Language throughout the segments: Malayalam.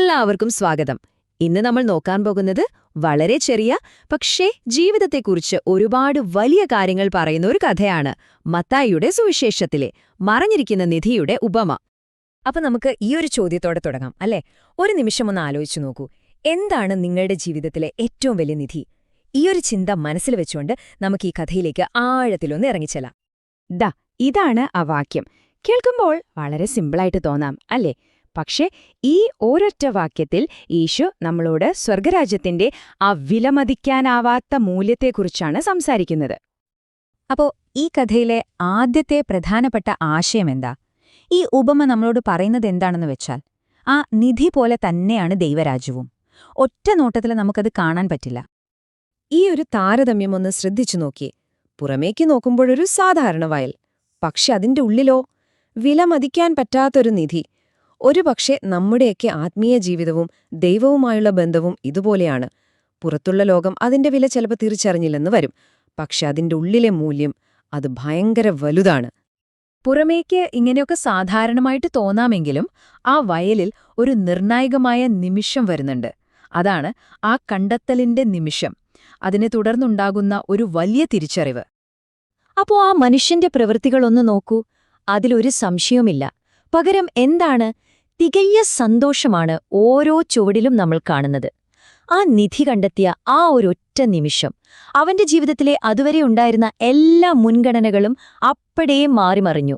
എല്ലാവർക്കും സ്വാഗതം. ഇന്ന് നമ്മൾ നോക്കാൻ പോകുന്നത് വളരെ ചെറിയ പക്ഷേ ജീവിതത്തെക്കുറിച്ച് ഒരുപാട് വലിയ കാര്യങ്ങൾ പറയുന്ന ഒരു കഥയാണ്. മത്തായിയുടെ സുവിശേഷത്തിലെ മറഞ്ഞിരിക്കുന്ന നിധിയുടെ ഉപമ. അപ്പൊ നമുക്ക് ഈ ഒരു ചോദ്യത്തോടെ തുടങ്ങാം, അല്ലേ? ഒരു നിമിഷം ഒന്ന് ആലോചിച്ചു നോക്കൂ. എന്താണ് നിങ്ങളുടെ ജീവിതത്തിലെ ഏറ്റവും വലിയ നിധി? ഈ ഒരു ചിന്ത മനസ്സിൽ വെച്ചുകൊണ്ട് നമുക്ക് ഈ കഥയിലേക്ക് ആഴത്തിലൊന്ന് ഇറങ്ങിച്ചെല്ലാം. ഇതാണ് ആ വാക്യം. കേൾക്കുമ്പോൾ വളരെ സിമ്പിളായിട്ട് തോന്നാം, അല്ലേ? പക്ഷേ ഈ ഒരൊറ്റ വാക്യത്തിൽ ഈശോ നമ്മളോട് സ്വർഗരാജ്യത്തിന്റെ ആ വിലമതിക്കാനാവാത്ത മൂല്യത്തെക്കുറിച്ചാണ് സംസാരിക്കുന്നത്. അപ്പോ ഈ കഥയിലെ ആദ്യത്തെ പ്രധാനപ്പെട്ട ആശയമെന്താ? ഈ ഉപമ നമ്മളോട് പറയുന്നത് എന്താണെന്ന് വെച്ചാൽ, ആ നിധി പോലെ തന്നെയാണ് ദൈവരാജ്യവും. ഒറ്റ നോട്ടത്തിൽ നമുക്കത് കാണാൻ പറ്റില്ല. ഈ ഒരു താരതമ്യം ഒന്ന് ശ്രദ്ധിച്ചു നോക്കിയേ. പുറമേക്ക് നോക്കുമ്പോഴൊരു സാധാരണ വയൽ, പക്ഷെ അതിന്റെ ഉള്ളിലോ വിലമതിക്കാൻ പറ്റാത്തൊരു നിധി. ഒരുപക്ഷെ നമ്മുടെയൊക്കെ ആത്മീയ ജീവിതവും ദൈവവുമായുള്ള ബന്ധവും ഇതുപോലെയാണ്. പുറത്തുള്ള ലോകം അതിന്റെ വില ചിലപ്പോൾ തിരിച്ചറിഞ്ഞില്ലെന്ന് വരും, പക്ഷെ അതിന്റെ ഉള്ളിലെ മൂല്യം അത് ഭയങ്കര വലുതാണ്. പുറമേക്ക് ഇങ്ങനെയൊക്കെ സാധാരണമായിട്ട് തോന്നാമെങ്കിലും ആ വയലിൽ ഒരു നിർണായകമായ നിമിഷം വരുന്നുണ്ട്. അതാണ് ആ കണ്ടെത്തലിന്റെ നിമിഷം. അതിനെ തുടർന്നുണ്ടാകുന്ന ഒരു വലിയ തിരിച്ചറിവ്. അപ്പോ ആ മനുഷ്യന്റെ പ്രവൃത്തികളൊന്ന് നോക്കൂ. അതിലൊരു സംശയവുമില്ല. പകരം എന്താണ്? തികയ്യ സന്തോഷമാണ് ഓരോ ചുവടിലും നമ്മൾ കാണുന്നത്. ആ നിധി കണ്ടെത്തിയ ആ ഒരൊറ്റ നിമിഷം അവന്റെ ജീവിതത്തിലെ അതുവരെ ഉണ്ടായിരുന്ന എല്ലാ മുൻഗണനകളും അപ്പടേ മാറിമറിഞ്ഞു.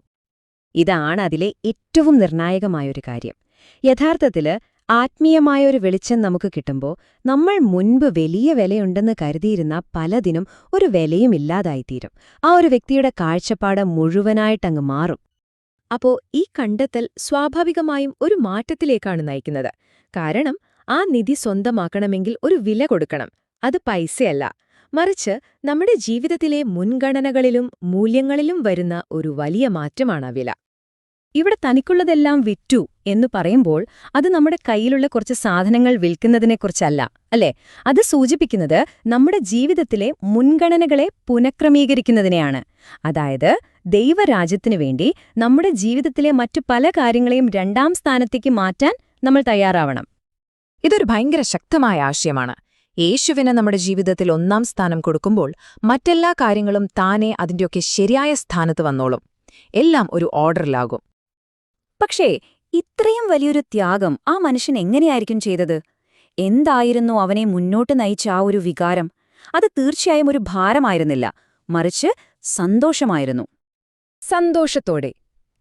ഇതാണ് അതിലെ ഏറ്റവും നിർണായകമായൊരു കാര്യം. യഥാർത്ഥത്തില് ആത്മീയമായൊരു വെളിച്ചം നമുക്ക് കിട്ടുമ്പോൾ നമ്മൾ മുൻപ് വലിയ വിലയുണ്ടെന്ന് കരുതിയിരുന്ന പലതിനും ഒരു വിലയുമില്ലാതായിത്തീരും. ആ ഒരു വ്യക്തിയുടെ കാഴ്ചപ്പാട് മുഴുവനായിട്ടങ്ങ് മാറും. അപ്പോ ഈ കണ്ടെത്തൽ സ്വാഭാവികമായും ഒരു മാറ്റത്തിലേക്കാണ് നയിക്കുന്നത്. കാരണം ആ നിധി സ്വന്തമാക്കണമെങ്കിൽ ഒരു വില കൊടുക്കണം. അത് പൈസയല്ല, മറിച്ച് നമ്മുടെ ജീവിതത്തിലെ മുൻഗണനകളിലും മൂല്യങ്ങളിലും വരുന്ന ഒരു വലിയ മാറ്റമാണ് വില. ഇവിടെ തനിക്കുള്ളതെല്ലാം വിറ്റു എന്നു പറയുമ്പോൾ അത് നമ്മുടെ കയ്യിലുള്ള കുറച്ച് സാധനങ്ങൾ വിൽക്കുന്നതിനെക്കുറിച്ചല്ല, അല്ലേ? അത് സൂചിപ്പിക്കുന്നത് നമ്മുടെ ജീവിതത്തിലെ മുൻഗണനകളെ പുനഃക്രമീകരിക്കുന്നതിനെയാണ്. അതായത് ദൈവരാജ്യത്തിനു വേണ്ടി നമ്മുടെ ജീവിതത്തിലെ മറ്റു പല കാര്യങ്ങളെയും രണ്ടാം സ്ഥാനത്തേക്ക് മാറ്റാൻ നമ്മൾ തയ്യാറാവണം. ഇതൊരു ഭയങ്കര ശക്തമായ ആശയമാണ്. യേശുവിന് നമ്മുടെ ജീവിതത്തിൽ ഒന്നാം സ്ഥാനം കൊടുക്കുമ്പോൾ മറ്റെല്ലാ കാര്യങ്ങളും താനെ അതിന്റെയൊക്കെ ശരിയായ സ്ഥാനത്ത് വന്നോളും. എല്ലാം ഒരു ഓർഡറിലാകും. പക്ഷേ ഇത്രയും വലിയൊരു ത്യാഗം ആ മനുഷ്യൻ എങ്ങനെയായിരിക്കും ചെയ്തത്? എന്തായിരുന്നു അവനെ മുന്നോട്ട് നയിച്ച ആ ഒരു വികാരം? അത് തീർച്ചയായും ഒരു ഭാരമായിരുന്നില്ല, മറിച്ച് സന്തോഷമായിരുന്നു. സന്തോഷത്തോടെ.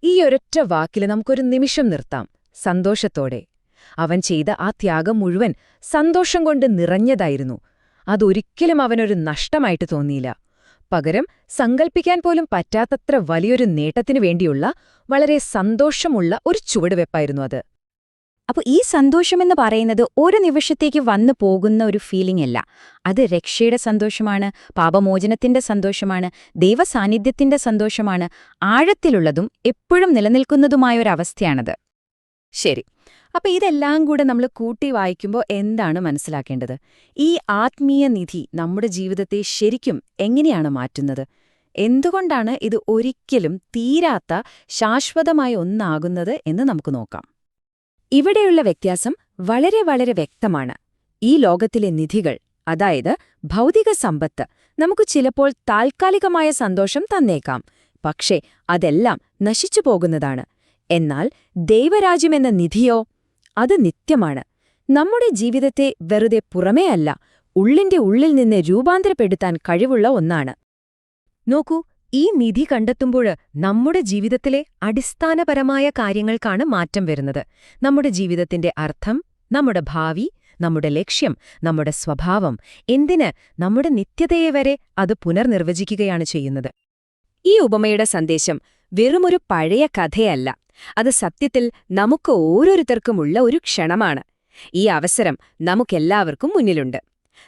ഈ ഒരൊറ്റ വാക്കിൽ നമുക്കൊരു നിമിഷം നിർത്താം. സന്തോഷത്തോടെ. അവൻ ചെയ്ത ആ ത്യാഗം മുഴുവൻ സന്തോഷം കൊണ്ട് നിറഞ്ഞതായിരുന്നു. അതൊരിക്കലും അവനൊരു നഷ്ടമായിട്ട് തോന്നിയില്ല. പകരം സങ്കൽപ്പിക്കാൻ പോലും പറ്റാത്തത്ര വലിയൊരു നേട്ടത്തിനു വേണ്ടിയുള്ള വളരെ സന്തോഷമുള്ള ഒരു ചുവടുവെപ്പായിരുന്നു അത്. അപ്പോൾ ഈ സന്തോഷമെന്ന് പറയുന്നത് ഒരു നിമിഷത്തേക്ക് വന്നു പോകുന്ന ഒരു ഫീലിംഗ് അല്ല. അത് രക്ഷയുടെ സന്തോഷമാണ്, പാപമോചനത്തിന്റെ സന്തോഷമാണ്, ദൈവസാന്നിധ്യത്തിന്റെ സന്തോഷമാണ്. ആഴത്തിലുള്ളതും എപ്പോഴും നിലനിൽക്കുന്നതുമായൊരവസ്ഥയാണത്. ശരി, അപ്പൊ ഇതെല്ലാം കൂടെ നമ്മൾ കൂട്ടി വായിക്കുമ്പോൾ എന്താണ് മനസ്സിലാക്കേണ്ടത്? ഈ ആത്മീയ നിധി നമ്മുടെ ജീവിതത്തെ ശരിക്കും എങ്ങനെയാണ് മാറ്റുന്നത്? എന്തുകൊണ്ടാണ് ഇത് ഒരിക്കലും തീരാത്ത ശാശ്വതമായ ഒന്നാകുന്നത് എന്ന് നമുക്ക് നോക്കാം. ഇവിടെയുള്ള വ്യത്യാസം വളരെ വളരെ വ്യക്തമാണ്. ഈ ലോകത്തിലെ നിധികൾ, അതായത് ഭൗതിക സമ്പത്ത്, നമുക്ക് ചിലപ്പോൾ താൽക്കാലികമായ സന്തോഷം തന്നേക്കാം. പക്ഷേ അതെല്ലാം നശിച്ചു പോകുന്നതാണ്. എന്നാൽ ദൈവരാജ്യമെന്ന നിധിയോ? അത് നിത്യമാണ്. നമ്മുടെ ജീവിതത്തെ വെറുതെ പുറമേ അല്ല, ഉള്ളിന്റെ ഉള്ളിൽ നിന്ന് രൂപാന്തരപ്പെടുത്താൻ കഴിവുള്ള ഒന്നാണ്. നോക്കൂ, ഈ നിധി കണ്ടെത്തുമ്പോൾ നമ്മുടെ ജീവിതത്തിലെ അടിസ്ഥാനപരമായ കാര്യങ്ങൾക്കാണ് മാറ്റം വരുന്നത്. നമ്മുടെ ജീവിതത്തിന്റെ അർത്ഥം, നമ്മുടെ ഭാവി, നമ്മുടെ ലക്ഷ്യം, നമ്മുടെ സ്വഭാവം, എന്തിന് നമ്മുടെ നിത്യതയെ വരെ അത് പുനർനിർവചിക്കുകയാണ് ചെയ്യുന്നത്. ഈ ഉപമയുടെ സന്ദേശം വെറുമൊരു പഴയ കഥയല്ല. അത് സത്യത്തിൽ നമുക്ക് ഓരോരുത്തർക്കുമുള്ള ഒരു ക്ഷണമാണ്. ഈ അവസരം നമുക്കെല്ലാവർക്കും മുന്നിലുണ്ട്.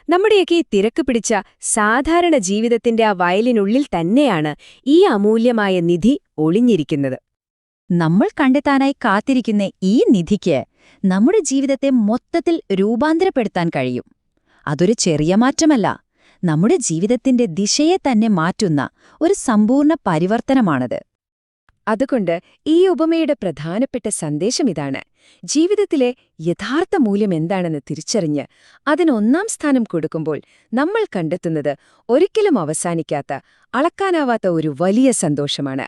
നമ്മുടെയൊക്കെ ഈ തിരക്ക് പിടിച്ച സാധാരണ ജീവിതത്തിന്റെ ആ വയലിനുള്ളിൽ തന്നെയാണ് ഈ അമൂല്യമായ നിധി ഒളിഞ്ഞിരിക്കുന്നത്. നമ്മൾ കണ്ടെത്താനായി കാത്തിരിക്കുന്ന ഈ നിധിക്ക് നമ്മുടെ ജീവിതത്തെ മൊത്തത്തിൽ രൂപാന്തരപ്പെടുത്താൻ കഴിയും. അതൊരു ചെറിയ മാറ്റമല്ല, നമ്മുടെ ജീവിതത്തിന്റെ ദിശയെ തന്നെ മാറ്റുന്ന ഒരു സമ്പൂർണ്ണ പരിവർത്തനമാണത്. അതുകൊണ്ട് ഈ ഉപമയുടെ പ്രധാനപ്പെട്ട സന്ദേശം ഇതാണ്: ജീവിതത്തിലെ യഥാർത്ഥ മൂല്യം എന്താണെന്ന് തിരിച്ചറിഞ്ഞ് അതിനൊന്നാം സ്ഥാനം കൊടുക്കുമ്പോൾ നമ്മൾ കണ്ടെത്തുന്നത് ഒരിക്കലും അവസാനിക്കാത്ത, അളക്കാനാവാത്ത ഒരു വലിയ സന്തോഷമാണ്.